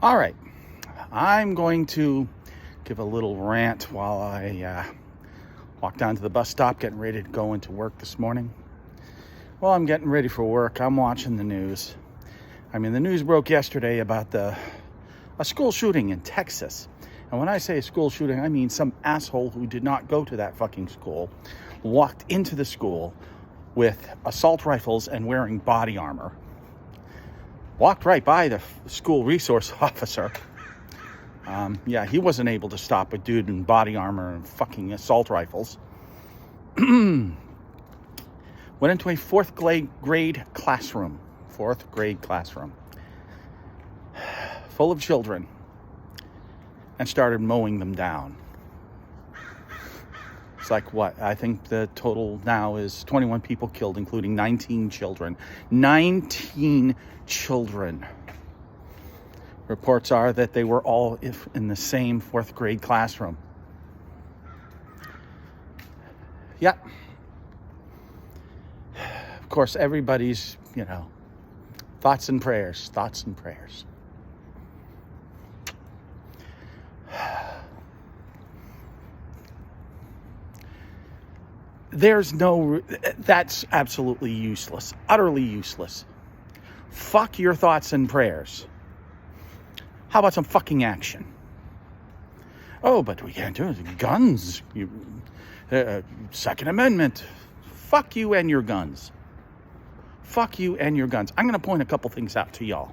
All right, I'm going to give a little rant while I walk down to the bus stop, getting ready to go into work this morning. While I'm getting ready for work, I'm watching the news. The news broke yesterday about a school shooting in Texas. And when I say a school shooting, I mean some asshole who did not go to that fucking school walked into the school with assault rifles and wearing body armor. Walked right by the school resource officer. He wasn't able to stop a dude in body armor and fucking assault rifles. Went into a fourth grade classroom, full of children, and started mowing them down. It's like what? I think the total now is 21 people killed, including 19 children. 19 children. Reports are that they were all in the same fourth grade classroom. Yeah. Of course, everybody's, thoughts and prayers. That's absolutely useless. Utterly useless. Fuck your thoughts and prayers. How about some fucking action? Oh, but we can't do it. Guns. Second Amendment. Fuck you and your guns. Fuck you and your guns. I'm going to point a couple things out to y'all.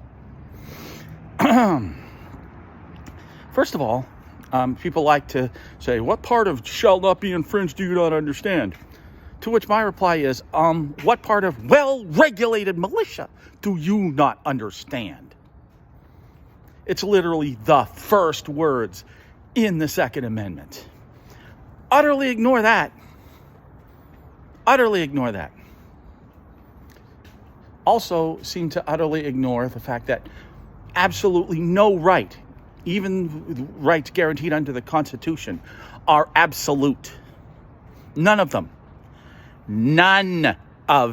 First of all, people like to say, what part of shall not be infringed do you not understand? To which my reply is, what part of well-regulated militia do you not understand? It's literally the first words in the Second Amendment. Utterly ignore that. Also seem to utterly ignore the fact that absolutely no right, even rights guaranteed under the Constitution, are absolute. None of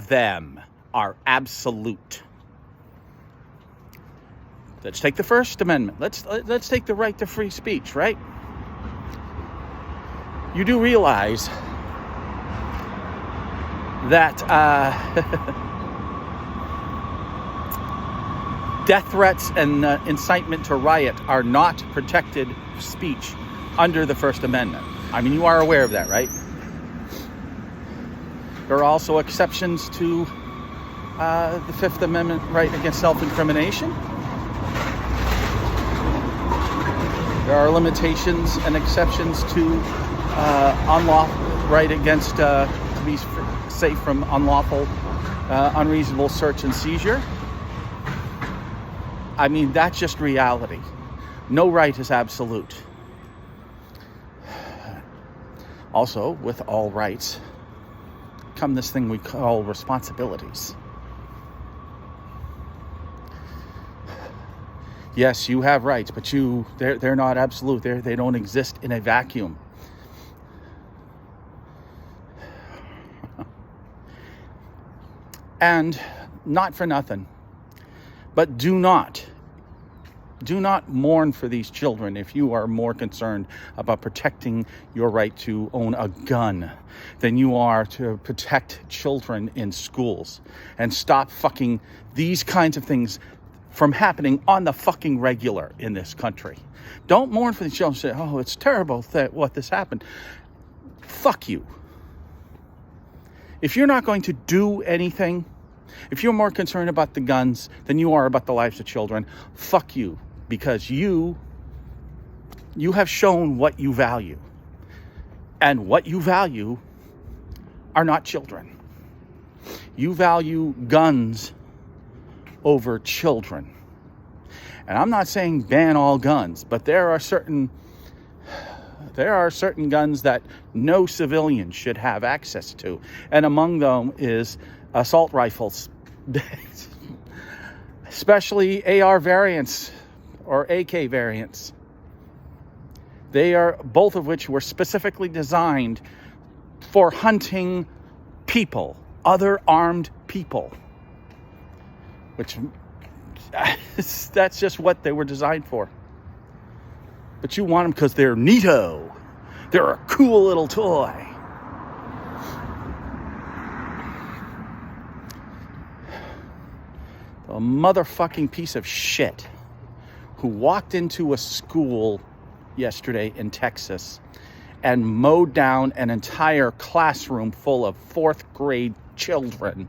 them are absolute. Let's take the First Amendment. Let's take the right to free speech, right? You do realize that death threats and incitement to riot are not protected speech under the First Amendment. You are aware of that, right? There are also exceptions to the Fifth Amendment right against self-incrimination. There are limitations and exceptions to unlawful right against to be safe from unlawful, unreasonable search and seizure. That's just reality. No right is absolute. Also, with all rights come this thing we call responsibilities. Yes, you have rights, but they're not absolute. They don't exist in a vacuum. And not for nothing, but do not mourn for these children if you are more concerned about protecting your right to own a gun than you are to protect children in schools, and stop fucking these kinds of things from happening on the fucking regular in this country. Don't mourn for the children. Say, oh, it's terrible what this happened. Fuck you. If you're not going to do anything, if you're more concerned about the guns than you are about the lives of children, fuck you. Because you have shown what you value. And what you value are not children. You value guns over children. And I'm not saying ban all guns, but there are certain guns that no civilian should have access to. And among them is assault rifles, especially AR variants or AK variants. They are both of which were specifically designed for hunting people, other armed people, which That's just what they were designed for. But you want them because they're neato. They're a cool little toy. A motherfucking piece of shit who walked into a school yesterday in Texas and mowed down an entire classroom full of 4th grade children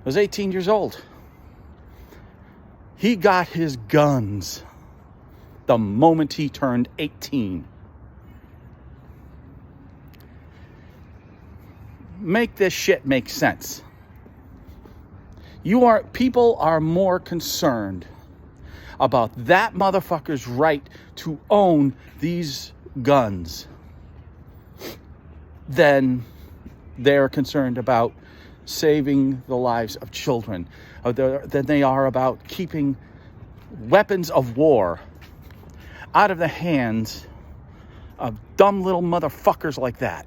was 18 years old. He got his guns the moment he turned 18. Make this shit make sense. People are more concerned about that motherfucker's right to own these guns than they're concerned about saving the lives of children, than they are about keeping weapons of war out of the hands of dumb little motherfuckers like that.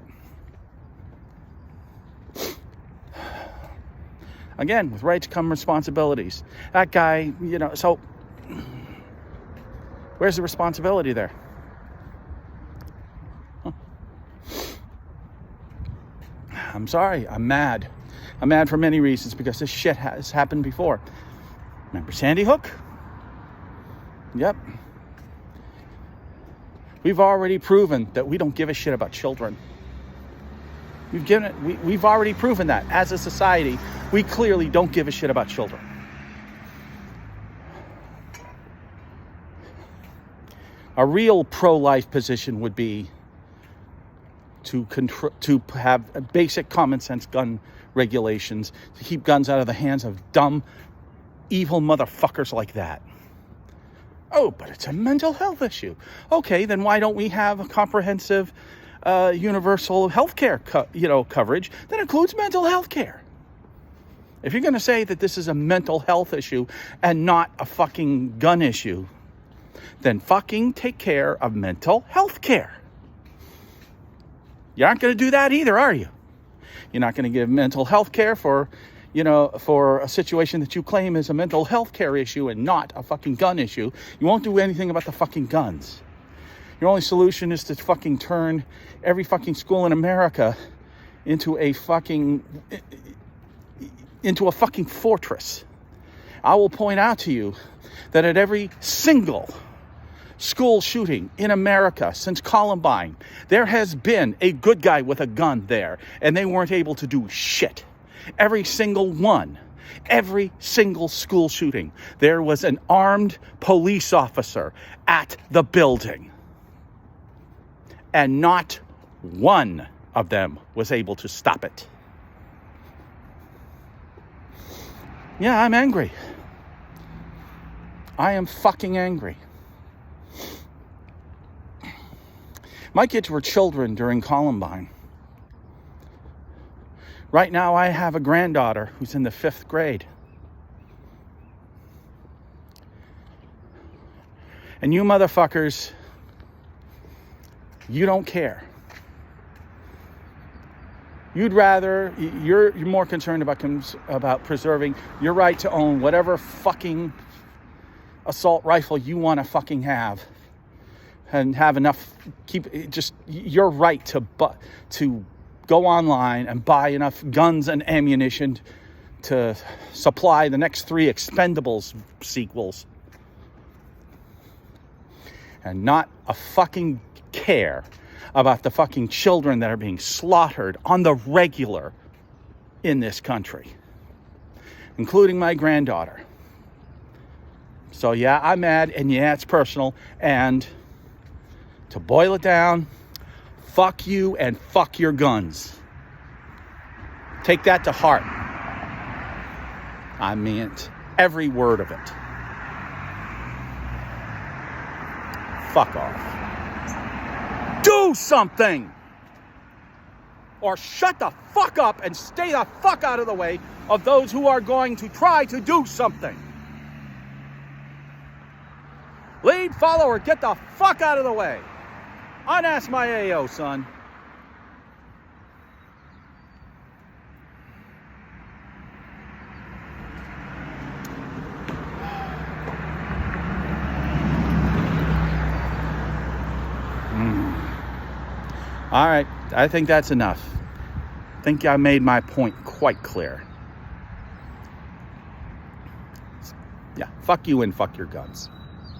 Again, with rights come responsibilities. That guy, so where's the responsibility there? Huh? I'm sorry, I'm mad. I'm mad for many reasons because this shit has happened before. Remember Sandy Hook? Yep. We've already proven that we don't give a shit about children. We've already proven that as a society, we clearly don't give a shit about children. A real pro-life position would be to have basic common sense gun regulations, to keep guns out of the hands of dumb, evil motherfuckers like that. Oh, but it's a mental health issue. Okay, then why don't we have a comprehensive universal health care coverage that includes mental health care? If you're going to say that this is a mental health issue and not a fucking gun issue, then fucking take care of mental health care. You aren't going to do that either, are you? You're not going to give mental health care for a situation that you claim is a mental health care issue and not a fucking gun issue. You won't do anything about the fucking guns. Your only solution is to fucking turn every fucking school in America into a fucking fortress. I will point out to you that at every single school shooting in America since Columbine, there has been a good guy with a gun there, and they weren't able to do shit. Every single one, every single school shooting, there was an armed police officer at the building. And not one of them was able to stop it. Yeah, I'm angry. I am fucking angry. My kids were children during Columbine. Right now, I have a granddaughter who's in the 5th grade. And you motherfuckers, you don't care. You're more concerned about preserving your right to own whatever fucking assault rifle you want to fucking have, and have enough, your right to go online and buy enough guns and ammunition to supply the next 3 Expendables sequels, and not a fucking care about the fucking children that are being slaughtered on the regular in this country, including my granddaughter. So yeah, I'm mad, and yeah, it's personal, and to boil it down, fuck you and fuck your guns. Take that to heart. I mean every word of it. Fuck off. Do something! Or shut the fuck up and stay the fuck out of the way of those who are going to try to do something. Lead, follow, or get the fuck out of the way. Unask my AO, son. All right, I think that's enough. I think I made my point quite clear. Yeah, fuck you and fuck your guns.